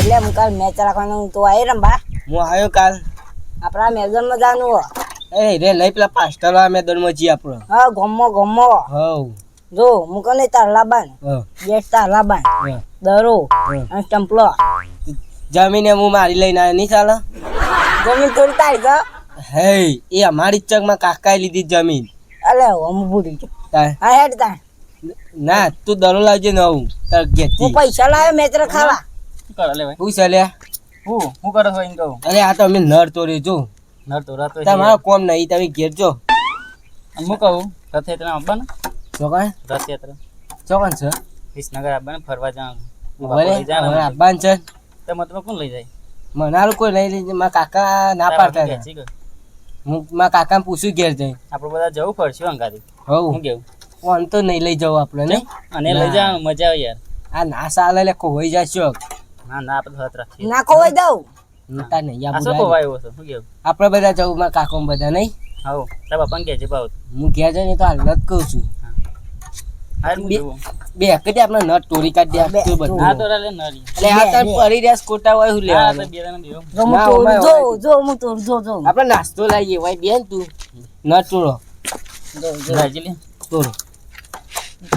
એટલે હું કાલ મેચ રાખવાનું તો આવી રંબા હું આવ્યો કાલ આપણા મેદાનમાં જવાનું હો. એ રે લઈ પેલા પાસ્ટર વાળા મેદાનમાં જી આપણો હા ગમો હવ જો હું કને તારલાબાન બેટ તારલાબાન દરો અને સ્ટમ્પલો જમીને હું મારી લઈને આવ્યો નહીં ચાલે જમીન થોડી તારી ગયો હે એ અમારી ચકમાં કાકાએ લીધી જમીન અલે હું ભૂલી ગયો તાર હા હેડ તાર ના તું દરો લાવજે નવું તાર ઘેરથી હું પૈસા લાવ્યો મેચ ખાવા કર લે ભાઈ હું ચાલ્યા હું કરો છો એમ કહું અરે આ તો અમે નર તોડ્યો જો નર તો રાતો તમારો કોમ નહીં તમે ઘેર જો હું કહું રથયાત્રા આવવા ને ચોકણ રથયાત્રા ચોકણ છે વિસનગર આવવા ને ફરવા જવાનું હવે આબાન છે તો મતલબ કોણ લઈ જાય મનારું કોઈ લઈ લીધે મારા કાકા ના પાડતા હતા હું મારા કાકાને પૂછ્યું ઘેર જઈ આપણે બધા જવું પડશે અંગાથી હવ હું કેવું ફોન તો નહીં લઈ જવું આપણે ને અને લઈ જવાનું મજા આવે યાર આ ના સાલે લે ખોવાઈ જશો ના આપણે હાથ રાખીએ નાખો હોય દઉં તા નહીં આ શું કોવાયો છે શું કેવું આપણે બધા જવું મારા કાકો બધા નહીં હાઉ તારા બાપાને કહેજે ભાવ હું ઘેર જઈને તો હાલ જ કહું છું હાર હું જોવું બે હકતી આપણે નટ તોડી કાઢી દે આખું બધું હા તો લે નરી એટલે આ તાર પડી રહ્યા ખોટા હોય શું હા લેવાનું તો બે જણા દેવો જો હું ના, તોડ ઓમાય જો હું તોડ જો આપણે નાસ્તો લાવીએ ભાઈ બેન તું નટ તોડો રાજી લે તોડો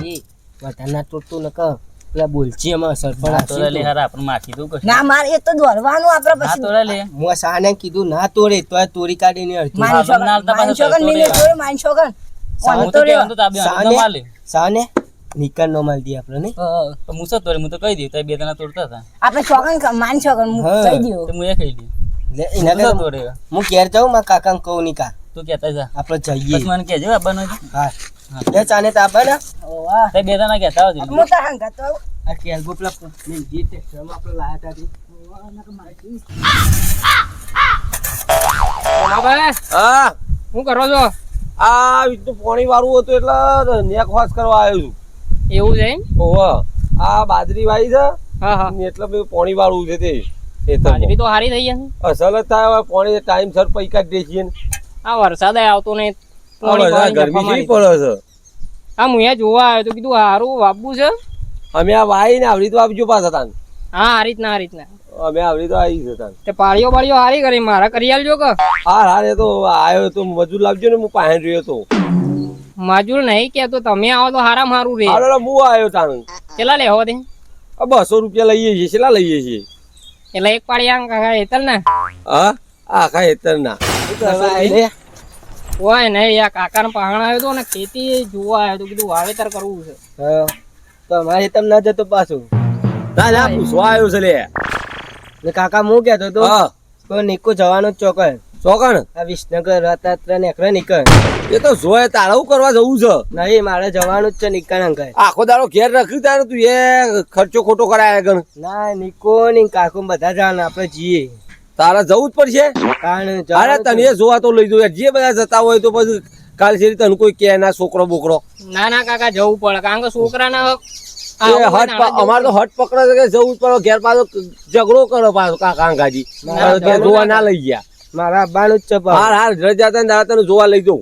એ વધારે ના તોડતું ન કર પેલા બોલછી એમાં સરપણ હા તો લે હારા આપણે માખી દઉં કશું ના મારે એ તો દોરવાનું આપણે હા પછી તો લે હું સાને કીધું ના તોડે તો તોડી કાઢીને અડધું માનશો હા, તમને માનશો આવતા કન મિલે પાછા જોડે માનશો કન હું તો કહેવાનું તો તાબે સાને માલે સાને નિકન નો માલ દી આપણે નહીં તો હું શું તોડી હું તો કહી દઉં તો બે જણા તોડતા હતા આપણે છોકન માનશો કન હું હા. કહી દઉં તો હું એ કહી દઉં લે એના હું શું કરતા તોડે હું ઘેર જાઉં મારા કાકાને કહું નહીં કા તું કહેતા જા આપણે જઈએ બસ મને કહેજો આવવાનું હોય તો. હા લે ચાને તો આપે ને ઓ વાહ તે બે જણા કહેતા આવજો મોટા હંગા તો આ કેલ્બો પેલા મેં જે ટેક્સરમાં આપણે લાયા હતા હા શું કરો છો? આ તો પાણી વાળું હતું એટલે નેક વાસ કરવા આવ્યો છું. એવું છે એમ? ઓહો આ બાજરી વાવી છે હા હા. ને એટલે બધું પાણી વાળું છે તે બાજરી તો હારી થઈ જશે. અસલ જ થાય હવે પાણી ટાઈમ સર પૈકા જ દે છે ને આ વરસાદ આવતો નહીં. પાણી આ પાણી ગરમી જફા કેવી મારી. પડે છે. હા હું અહીંયા જોવા આવ્યો તો કીધું હારું વાવવું છે. અમે આ વાઈ ને આવડી તો આપજો પાછા તાન હા આ રીતના આ રીતના અમે આવડી તો આવી છે તાન તે પાળીઓ બાળીઓ હારી કરી મારા કરી આલજો કે હા હા એ તો આવ્યો તો મજૂર લાવજો ને હું પાસે રહ્યો તો મજૂર નહીં કેતો તમે આવો તો હારામાં હારું રે. હાલો હું આવ્યો તાન કેટલા લેવો તે? 200 રૂપિયા લઈએ છીએ કેટલા લઈએ છીએ એટલે એક પાળી આમ કાકા હેતલ ને હા આખા હેતર ના હોય નહીં આ કાકાને પહાણ આવ્યો તો ને ખેતી જોવા આવ્યો તો કીધું વાવેતર કરવું છે. તો અમારે તમ ના જતો પાછું ના ના પૂછવા આવ્યો છે લે ને કાકા હું કહેતો તો હા તો નિકો જવાનો જ ચોકર ચોકણ આ વિસનગર રથયાત્રા નીકળે નીકળ એ તો જોયે તાળું કરવા જવું છે નહીં મારે જવાનું જ છે નિકળ અંકલ આખો દાડો ઘેર રાખ્યું તારે તું એ ખર્ચો ખોટો કરાય ગણ ના નિકો ને કાકુ બધા જવાના આપણે જઈએ તારે જવું જ પડશે કારણ અરે તને જોવા તો લઈ દો યાર. જે બધા જતા હોય તો પછી કાલ શેરી તને કોઈ કે ના છોકરો બોકરો ના ના કાકા જવું પડે કારણ કે છોકરાને એ હટ અમારે તો હટ પકડે છે કે જવું જ પડે ઘેર પાછો ઝઘડો કરો પાછો કાકા અંગાજી ઘેર જોવા ના લઈ ગયા મારા આવવાનું જ છે હાર હાર રજા તને દાડા તને જોવા લઈ દઉં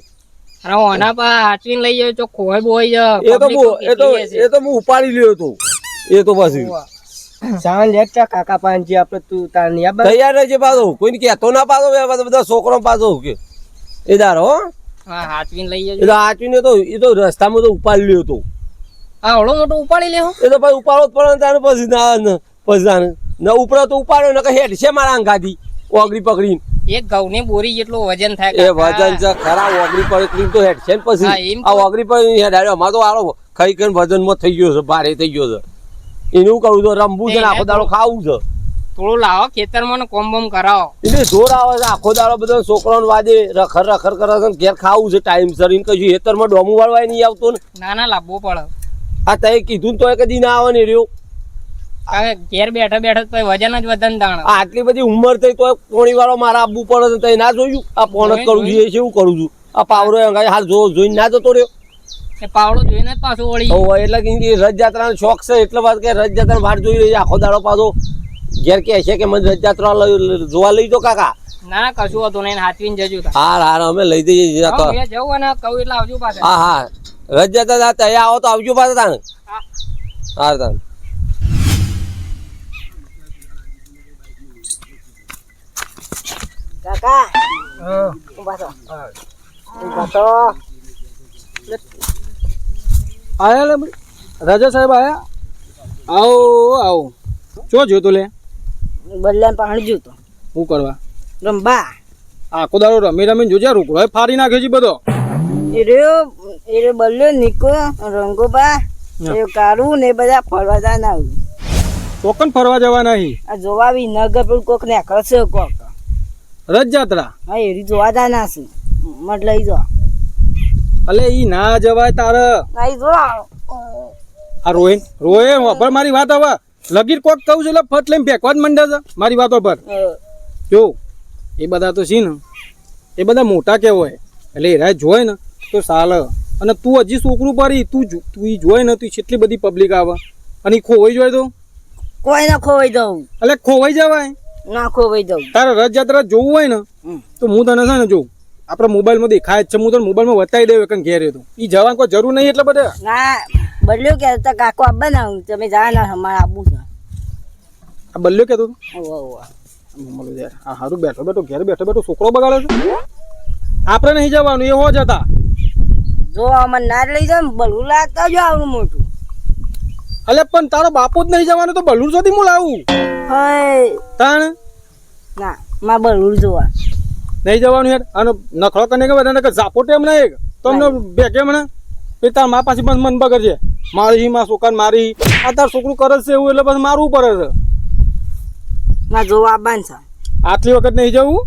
અરે ઓના પર હાચવીને લઈ જાવ તો ખોય બોય છે. એ તો public એ તો હું ઉપાડી લ્યો તો એ તો પછી સાવન લેતા કાકા પાંચી આપણે તું તાર ની આબા તૈયાર રહેજે પાછો કોઈને કહેતો ના પાછો બધા છોકરો પાછો કે એ દાર હો હા હાચવીને લઈ એ જજો. તો આચવીને તો રસ્તામાં તો ઉપાડી લ્યો તો આવડો મોટો ઉપાડી લેવો. એ તો પછી ઉપાડો જ પડે ને તારે પછી પછી તારે ન ઉપડો તો ઉપાડ્યો ને હેઠ છે મારા અંગાથી ઓગળી પકડીને એક ઘઉંની બોરી જેટલું વજન થાય એ કાકા. વજન છે ખરા ઓગળી પકડીને તો હેઠ છે ને હા, પછી એમ તો. આ ઓગળી પકડીને હેઠ આવ્યો અમારે તો આરો ખાઈ ખાઈને વજનમાં થઈ ગયો છે ભારે થઈ ગયો છે એનું કરું તો રમવું છે ને આખો દાડો ખાવું છે થોડું લાવો ખેતરમાં ને કોમ બોમ કરાવો. એટલે જોર આવે છે આખો દાડો બધા છોકરાઓને વાદે રખર રખર કરે છે ને ઘેર ખાવું છે ટાઈમ સર એને કશું હેતરમાં ડોમું વાળવાય નહીં આવતો ને ના ના લાવવો પડે આ તય કીધું ને તોય કદી ના આવે ને રહ્યો કારણ કે ઘેર બેઠા બેઠા તો વજન જ વધન દાણ. આ આટલી બધી ઉંમર થઈ તોય પોણી વાળો મારા આપવું પડે છે તય ના જોયું આ પોણ જ કરું છું એ શું કરું છું આ પાવરો અંગાઈ હાલ જોઈને ના જતો રહ્યો એ પાવડો જોઈને જ પાછો વળી. હવે એટલે કે રથયાત્રાનો શોખ છે એટલે વાત કે રથયાત્રા વાટ જોઈ રહી છે આખો દાડો પાછો ઘેર કે છે કે મને રથયાત્રા જોવા લઈ દો કાકા ના ના કશું હતું નહીં હાચવીને જજો તાર. હાર હાર અમે લઈ જઈએ છીએ. હા, મેં જવું અને કહું એટલે આવજો પાછા. હા હા રથયાત્રા તૈયાર આવો તો આવજો પાછા તાને હા. હાર તાને કાકા ઊભા થો. ઊભા થો. આયા લે ભાઈ. રાજા સાહેબ આયા આવો આવો ચો જોતો લે બદલાને પાણી જોતો શું કરવા રંબા આખો દાડો રમી રમીને જોજે રોકડો ફાડી નાખે છે બધો એ બલ્યો નીકો રંગોબા એ કારું ને એ બધા ફરવા જા ના ચોકન ફરવા જવા નહીં આ જોવા બી નગર પેલું કોક ને કરશે કોક રથયાત્રા હા એરી જોવા જા ના છે મત લઈ જો અલે ઈ ના જવાય તારે નહીં જો આ રોહિન રોહિન વાપર મારી વાત હવે લગીર કોક કહું છું એટલે ફટ લઈને ફેંકવા જ મંડે છે મારી વાતો પર જો એ બધા તો છે ને એ બધા મોટા કહેવાય એટલે એ રાય જોય ને તો સાલે અને તું હજી છોકરું પરી તું ઈ જોય ને તું કેટલી બધી પબ્લિક આવે અને ઈ ખોવાઈ જોય તો કોઈ ના ખોવાઈ દઉં એટલે ખોવાઈ જવાય ના ખોવાઈ દઉં તારે રથયાત્રા જોવું હોય ને તો હું તને છે ને જોઉં આપણે મોબાઈલમાં દેખાય જ છે હું તને મોબાઈલમાં બતાવી દઉં કંઈ ઘેર તો ઈ જવા કોઈ જરૂર નહીં એટલે બધા ના બદલ્યો કે તો કાકો આબા ના તમે જા ના અમારે આબુ છે આ બલ્યો કહેતો ઓવા આ હારું બેઠો બેઠો ઘેર બેઠો બેઠો છોકરો બગાડે છે આપણે નહીં જવાનું એ હો જતા જો અમને ના લઈ જાવ બલુ લાગતા જો આવડું મોટું અલે પણ તારો બાપુ જ નહીં જવાનું તો બલુર સુધી હું લાવું હય તાણ ના માં બલુ જોવા નહીં જવાનું યાર અને નખરો કરીને કે બધાને કે ઝાપોટે એમ નહીં તો અમને બેકે મને એ તાર મા પાછી મન બગડ છે મારી માં છોકરાને મારી આ તાર છોકરું કરે છે એવું એટલે બસ મારવું પડે છે માં જોવા આબાન છે આટલી વખત નહીં જવું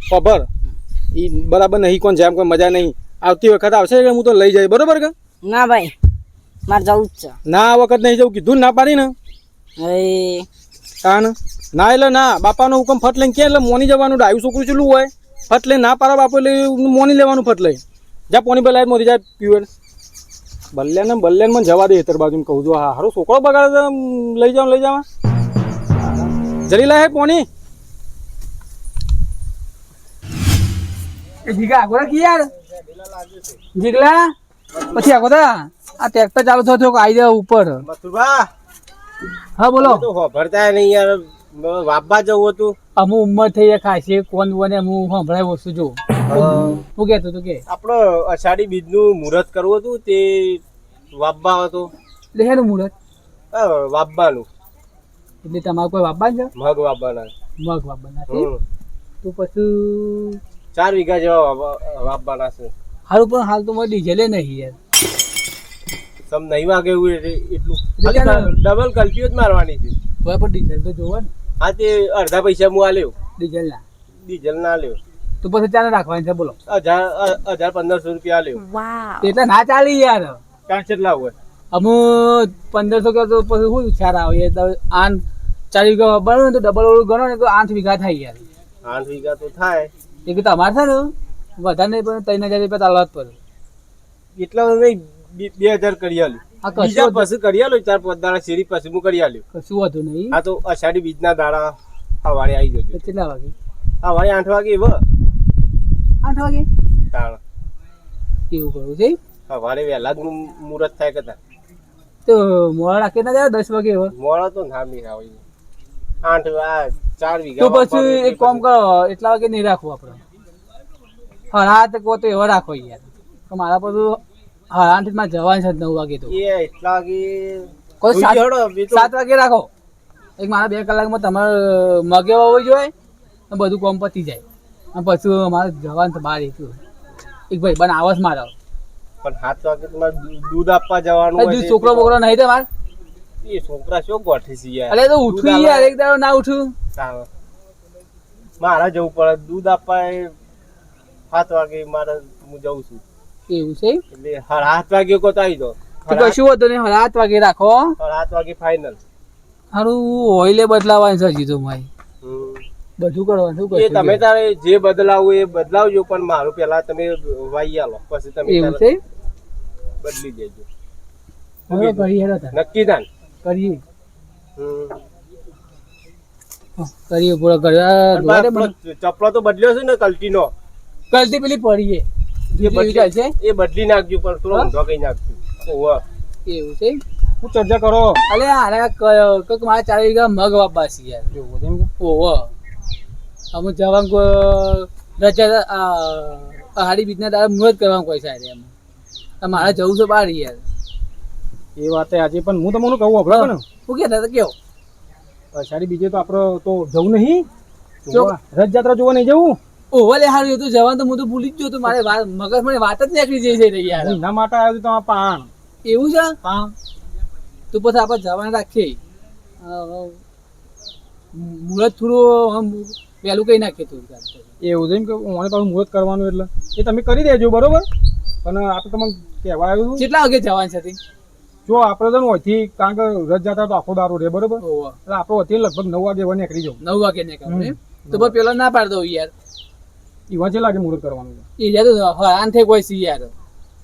ખબર એ બરાબર નહીં કોણ જેમ કોઈ મજા નહીં આવતી વખત આવશે કે હું તો લઈ જાય બરોબર કે ના ભાઈ મારે જવું જ છે ના આ વખત નહીં જવું કીધું ના પાડી ને હે તાણ ના એટલે ના બાપાનો હુકમ ફટ લઈને કે એટલે મોની જવાનું ડાયું છોકરું ચેલું હોય ફટ લઈને ના પાડો બાપુ એટલે મોની લેવાનું ફટ લઈ જા પોણી બલાય મોરી જાય પીવે બલ્યાને મને જવા દે હેતર બાજુ કહું છું હા હારો છોકરો બગાડે લઈ જાવ જરી લાય પોણી જીગા આગળ કી યાર જીગલા પછી આગળ આ ટ્રેક્ટર ચાલુ થયો આવી જાય ઉપર મથુરભા હા બોલો તો ખબરતા નહીં યાર વાપવા જવું હતું અમુ ઉંમર થઈ જાય ખાસી કોણ બને હું સંભળાય વસ્તુ જો શું કહેતો તું કે આપણે અષાઢી બીજનું મુહૂર્ત કરવું હતું તે વાપવા હતો એટલે હેનું મુહૂર્ત વાપવાનું એટલે તમારે કોઈ વાપવા છે મગ વાપવાના મગ વાપવાના છે તો પછી 4 વીઘા જેવા વાપવાના છે હારું પણ હાલ તો મારે ડીઝલે નહીં યાર સમ નહીં વાગે એવું એટલું ડબલ કલ્ટીઓ જ મારવાની છે તો પણ ડીઝલ તો જોવો ને હા તે અડધા પૈસા હું આલ્યો ડીઝલ ના ડીઝલ ના લ્યો તો પછી ચાલે રાખવાની છે બોલો 1500 રૂપિયા આલ્યો એટલે ના ચાલી યાર ક્યાં કેટલા હોય અમુ 1500 કે તો પછી શું વિચાર આવે 4 વીઘા બનો તો ડબલ ઓળું ગણો ને તો 8 વીઘા થાય યાર 8 વીઘા તો થાય એ કે તમારે છે ને વધારે નહીં પણ 3000 રૂપિયા તાલવા જ પડે એટલા નહીં 2000 કરી આલ્યું આ બીજા કશું પછી કરી આલ્યું 4-5 દાડા શેરી પછી હું કરી આલ્યું કશું હતું નહીં આ તો અષાઢી બીજના દાડા સવારે આવી જજો કેટલા વાગે સવારે 8 વાગે એવો 8 વાગે તાણ એવું કરવું છે સવારે વહેલા જ મુહૂર્ત થાય કદા તો મોડા રાખી ના જાય 10 વાગે હવે મોડો તો ના નહીં આવે 8 4 તો વીઘા પછી એક કામ કરો એટલા વાગે નહીં રાખવું આપણે હળાત કો તો એવો રાખો યાર તો મારા પર હળાંઠમાં જવાનું છે 9 વાગે તો એ એટલા વાગે કોઈ સુઈ હેડો, એ તો 7 વાગે રાખો એક મારા 2 કલાકમાં તમારે મગે હોવી જોઈએ અને બધું કોમ પતી જાય અને પછી મારે જવાનું તો બહાર એક ભાઈ બન આવસ મારો પણ 7 વાગે તમારે દૂધ આપવા જવાનું હોય છે. છોકરો બોકરો નહીં તે માર એ છોકરા શું ગોઠી છે યાર અરે તો ઉઠું યાર એક દાડો ના ઉઠું તાણ. મારે જવું પડે દૂધ આપવા 7 વાગે મારે હું જઉં છું એવું છે એટલે 7 વાગે કો તો આવી જાઓ તો કશું હતું નહીં 7 વાગે રાખો 7 વાગે ફાઇનલ સારું ઓઇલે બદલાવાનું છે હજી તો મારી બધું કરવાનું શું એ કરશું તમે તારે જે બદલાવું એ બદલાવજો પણ મારું પેલા તમે વાઈ આલો પછી તમે એવું તારે છે બદલી દેજો હવે કરીએ હેડો તાર. નક્કી તાન કરીએ હમ. કરીએ પૂરો કર્યો અને પેલો ચપલો તો બદલ્યો છે ને કલ્ટીનો કલતી પેલી પડીએ એ બીજી છે એ બદલી નાખજો પણ થોડો ઊંધો કઈ નાખજો ઓહો એવું છે હું ચર્ચા કરો અલે આરે કઈક મારે 4 વીઘા મગ વાપવા છે યાર ઓહો અમુ જવાન રજા પહાડી બીજના તારે મુહૂર્ત કરવાનું કોઈ સાહેબ એમ મારે જવું છે બહાર યાર. એ વાત આજે પણ હું તમને કહું આપણે ને શું કહેતા હતા કેવો અષાઢી બીજે તો આપણે તો જવું નહીં જો. રથયાત્રા જોવા નહીં જવું ઓવલે હારું હતું જવાનું તો હું તો ભૂલી જ ગયો તો મારે મગજ મને વાત જ નીકળી જાય છે યાર. એના માટે આવ્યું તમારા પાણ એવું છે પાણ તો પછી આપણે જવાનું રાખીએ મુહૂર્ત થોડું આમ વહેલું કઈ નાખીએ થોડું એવું છે એમ કે મને પાછું મુહૂર્ત કરવાનું એટલે એ તમે કરી દેજો બરોબર પણ આપણે તમને કહેવા આવ્યું હતું કેટલા વાગે જવાનું છે તે? જો આપણે તો અહીંથી કારણ કે રથયાત્રા તો આખો દારો રહે બરોબર ઓવા. એટલે આપણે અહીંથી લગભગ 9 વાગે વન નીકળી જાવ 9 વાગે નીકળવાનું એમ? તો પછી પેલો ના પાડ દઉં યાર ઈવા છે લાગે મુહૂર્ત કરવાનું એ જાય તો હરાન થઈ કોઈ સી યાર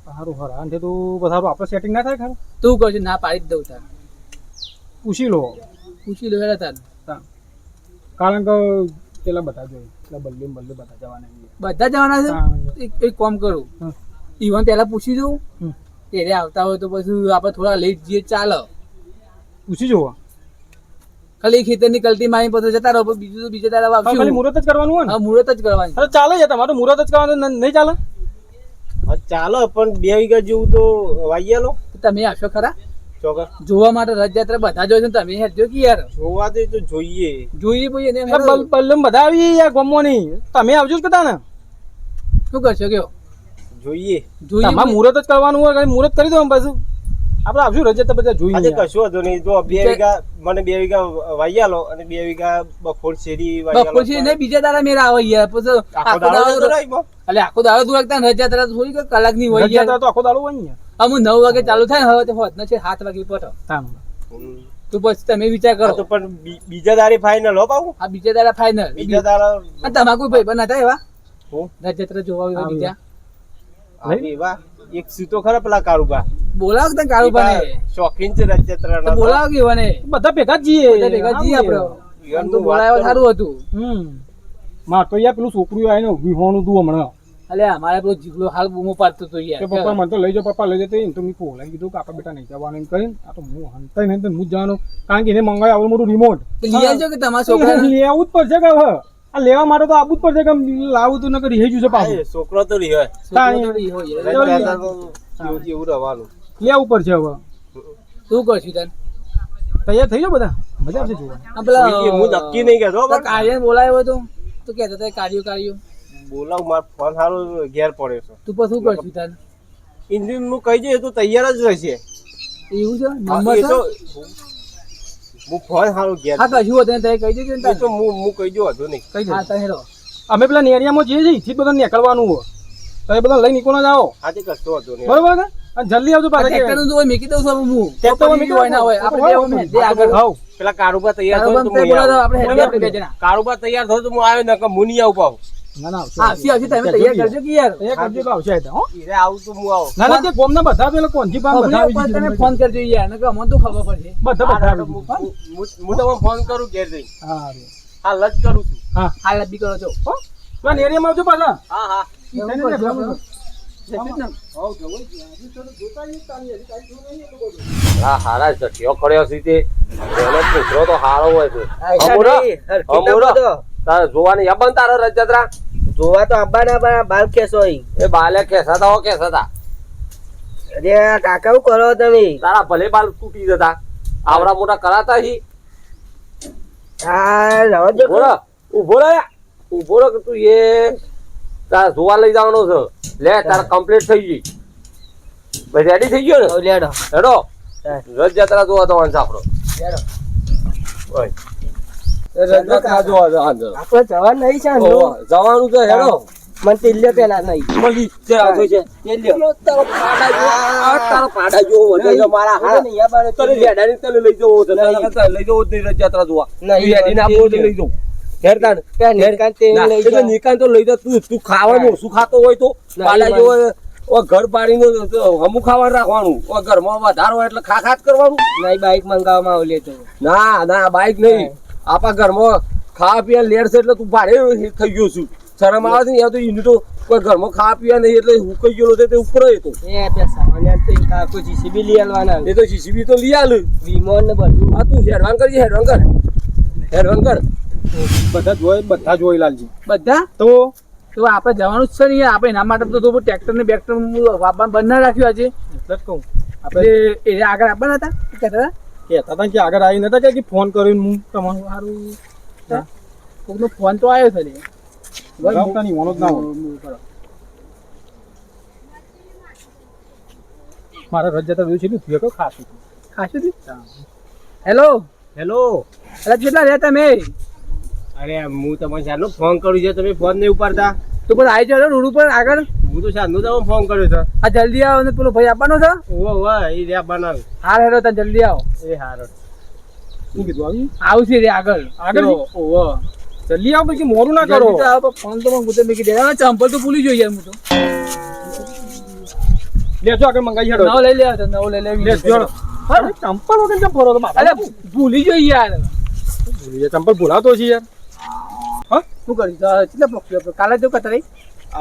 સારું હરાન છે તો બધા આપણે સેટિંગ ના થાય ખરું તું કહું છું ના પાડી જ દઉં તાર પૂછી લો પૂછી લો હેડા તાર કારણ કે પેલા બધા જોઈએ એટલે બલ્લે બધા જવાના છીએ. બધા જવાના છે હા. એક કામ કરું હમ. ઈવન પેલા પૂછી દઉં હમ. ત્યારે આવતા હોય તો પછી આપણે થોડા લેટ જઈએ ચાલે પૂછી જુઓ ખાલી ખેતરની કલટી મારી પછી જતા રહો બીજું તો બીજા તારા ખાલી આવશે મુહૂર્ત જ કરવાનું હોય ને હા મુહૂર્ત જ કરવાની અરે ચાલે છે તમારે મુહૂર્ત જ કરવાનું નહીં ચાલે ચાલો પણ 2 વીઘા જેવું તો વાઈ લો તમે આવશો ખરા ચોકર જોવા માટે રથયાત્રા બધા જોઈ છે ને તમે હેરજો કે યાર જોવા દે તો જોઈએ જોઈએ ભાઈ એને બલ્લે બધા આવી યાર ગમવાની તમે આવજો જ કદા ને શું કરશો કયો જોઈએ જોઈએ તમારે મુહૂર્ત જ કરવાનું હોય ખાલી મુહૂર્ત કરી દો આમ પાછું આપણે આવશું રજત બધા આજે જોઈએ કશું હતું નહીં જો 2 વીઘા મને 2 વીઘા વાઈ લો અને 2 વીઘા બખોર શેરી વાઈ બપોર છે ને બીજા દાડા મેરા આવે યાર પછી આખો આખો દાડો તો દાડો નહીં બો. એટલે આખો દાડો તું એકતા રથયાત્રા તો થોડી કલાકની હોય યાર રજત તો આખો દાડો હોય ને અમુ 9 વાગે ચાલુ થાય ને હવે તો હોત છે 7 વાગે પટો તાન તો પછી તમે વિચાર હા, તો કરો પણ બીજા દાડે ફાઇનલ હો પાછું આ બીજા દાડા ફાઇનલ બીજા દાડા અને તમારા કોઈ ભાઈ પણ હતા એવા હું રથયાત્રા જોવા આવ્યા બીજા આવી વાહ એક સીતો ખરા પેલા કારુબા બોલાવો તને કાળુ પાને શોખીન છે રથયાત્રા તો બોલાવો કે મને બધા ભેગા જ જઈએ બધા ભેગા જઈએ આપણે આમ તો બોલાવ્યા સારું હતું માર તો યાર પેલું છોકરું આવીને વિહોણું તું હમણાં અલે અમારે પેલો જીગલો હાલ બૂમો પાડતો હતો કે યાર પપ્પા મને તો લઈ જાઓ પપ્પા લઈ જતો તો મેં બોલાવી કીધું કે આપણા બેટા નહીં જવાનું એમ કરીને આ તો હું હંતાઈ નહીં તો હું જ જવાનું કારણ કે એને મંગાવ્યું આવડું મોટું રિમોટ લઈ આવજો કે તમારા છોકરા લેવું જ પડશે કે હવે આ લેવા માટે તો આવવું જ પડશે કે લાવું તો નકર રહી ગયું છે પાછું એ છોકરો તો રહ્યો રથયાત્રા તો એવું રહેવાનું લેવું પડશે હવે શું કરશું તને તૈયાર થઈ જાઓ બધા મજા આવશે જોવાની આ પેલા હું નક્કી નહીં કહેતો પણ કાર્ય બોલાયો હતો તો કહેતો હતો કાર્યો બોલાવ મારો ફોન સારો ઘેર પડ્યો છે તું પછી શું કરશું તને ઇન્જિન નું કહી દે તો તૈયાર જ રહેશે એવું છે હા, નંબર એ છે તો હું ફોન સારો ઘેર હા કશું હતું ને તે કહી દેજો ને એ તો હું કહી દઉં હતો નહીં કઈ હા દે તહેરો અમે પેલા નેરિયામાં જઈએ છીએ થી બધા નીકળવાનું હોય તો એ બધા લઈ નીકળો જાઓ આજે કશો હતો નહીં બરોબર કે અને જલ્દી આવજો પાછા ટ્રેક્ટર નું તો હોય મેકી દઉં છું હવે હું ટ્રેક્ટર માં પછી હોય ના હોય આપણે બે હોય ને, બે આગળ હાવ પેલા કારુબા તૈયાર તારો થયો તો બંધ હું બોલાવો આવું. આપણે હેડે આપણે બે જણા કારુબા તૈયાર થયો તો હું આવ્યો નકર હું નહીં આવું પાછું. ના ના આવશે આવશે તમે તૈયાર કરજો કે યાર તૈયાર કરજો કે આવશે હો ઈરે આવું તો હું આવું ના ના તે ગોમના બધા પેલા કોણજી પાન બધા આવી તમે જશે ફોન કરજો યાર નકર અમને તો ખબર પડશે બધા હા, બધા તો આવી હું તમને ફોન કરું ઘેર જઈને હા હા લજ કરું છું હા હાલ બી કરો છો હો પેલા નેરિયામાં આવજો પાછા હા હા હા હારા જઠિયો ખડ્યો છે તે એનો પુત્રો તો હારો હોય છે તારે જોવાની યાબન તારો રથયાત્રા જોવા તો આબાના બાલ કેસ હોય એ બાલે કેસાતા હો કેસાતા અરે કાકા શું કરો તમે તારા ભલે બાલ તૂટી જતા આવડા મોટા કરાતા હી હા રવા ઉભો રહો ઉભો રહો ઉભો રહો કે તું એ તારા જોવા લઈ જવાનો છે લે તારા કમ્પ્લીટ થઈ ગઈ ભાઈ રેડી થઈ ગયો ને લેડો હેડો રથયાત્રા જોવા તો સાંભળો રથયાત્રા જોવા આપણે જવા નહીં છે જવાનું છે હેડો મને તેલ્યો પેલા નહીં મળી છે આ તો છે તારો પાડા જો વધે છે મારા હા તને લેડાની તને લઈ જવો છે તને લઈ જવો જ નહીં રથયાત્રા જોવા લેડી ના બોલ લઈ જવું હેરતાન નિકાન તો લઈ જા તું ખાવાનું શું ખાતો હોય તો પાડા જેવો ઓ ઘર પાડીને હમું ખાવાનું રાખવાનું ઓ ઘરમાં વધારો હોય એટલે ખા કરવાનું નહીં બાઈક મંગાવવામાં આવલે તો ના ના બાઈક નહીં આપણા ઘરમાં ખાવા પીવા લેર છે એટલે તું ભારે થઈ ગયો છું શરમ આવે છે ને યાર તો એનું તો કોઈ ઘરમાં ખાવા પીવા નહીં એટલે હુકાઈ ગયેલો છે તે ઉપર હતો એ પૈસા અને તો કાકો જીસીબી લઈ આલવાના એ તો જીસીબી તો લઈ આલ વીમો ને બધું આ તું હેડવાન કરજે હેડવાન કર બધા જોઈ લાલજી બધા તો તો આપણે જવાનું જ છે ને યાર. આપણે એના માટે તો ટ્રેક્ટર ને બેક્ટર વાપવાનું બંધ ના રાખ્યું આજે. એટલે જ કહું આપણે એ આગળ આપવાના હતા કહેતા હતા કહેતા હતા કે આગળ આવી નતા કે ફોન કરીને હું તમારું સારું કોકનો ફોન તો આવ્યો છે લે. બરાબર નહીં મોનો જ ના હોય. મારે રજા તો છે ને તું ખાસું ખાસું હેલો હેલો એટલે કેટલા રહ્યા તમે? અરે હું તમને શાનો ફોન કર્યો છે તમે ફોન નહીં ઉપાડતા તો બધા આવી જાવ રોડ ઉપર આગળ. હું તો શાનો તમને ફોન કર્યો છે આ જલ્દી આવો ને પેલો ભાઈ આપવાનો છે. ઓહો એ રહ્યા બનાવે હાર હેરો તને જલ્દી આવો. એ હારો શું કીધું આવી આવશે રે આગળ આગળ? ઓહો જલ્દી આવો પછી મોડું ના કરો. જલ્દી તો આવો, પણ ફોન તો હું ગુતે મેકી દે. ચંપલ તો ભૂલી જોઈએ યાર હું તો. લેજો આગળ મંગાઈ હેડો. નવો લઈ લે તો નવો લઈ લે. લેજો ચંપલ વગર કેમ ફરો તો અરે ભૂલી જોઈએ યાર. ચંપલ ભૂલાતો છે યાર. શું કરી કેટલા પક્ષીઓ કાલે જો કતરે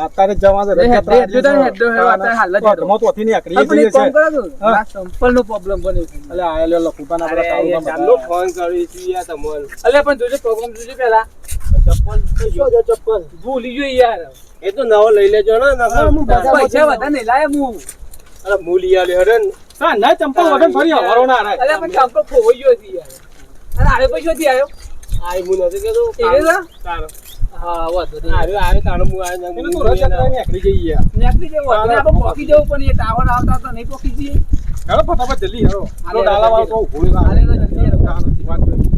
અત્યારે જવા દે રજા હેડ જો તને હેડ જો અત્યારે હાલ જ હેડો. તો ઓથી ની આકરી આપણે એક જઈએ કામ છે. કરો છો આ ચંપલ નો પ્રોબ્લેમ બન્યો છે. અલે આયેલો લખુતાના આપડા તાળું શાનો ફોન કર્યો છે યાર તમને અલ્યા પણ જોજે પ્રોબ્લેમ જોજે પહેલા ચપ્પલ ભૂલી જોઈએ યાર. એ તો નવો લઈ લેજો ને નકર પૈસા વધારે નહીં લાય હું. અરે મૂલી આલે હરન હા ના ચંપલ વગર ફરી હવારો ના રાય. અલ્યા પણ ચંપલ ખોવાઈ ગયો છે યાર. અરે આરે પૈસા થી આવ્યો આઈ હું નથી કેતો એ રે તારો હા વાતો નહીં. આરે તારો હું આઈ એને તો રજા ની આકરી જઈએ યાર. નેકળી જેવો હતો ને આપણે પોકી જવું પણ એ ટાવર આવતા તો નહીં પોકી જઈએ. હેડો ફટાફટ જલ્દી હેડો. આનો ડાલા વાળો તો ભૂલ ના હાલે તો જલ્દી હેડો. વાત જોઈ.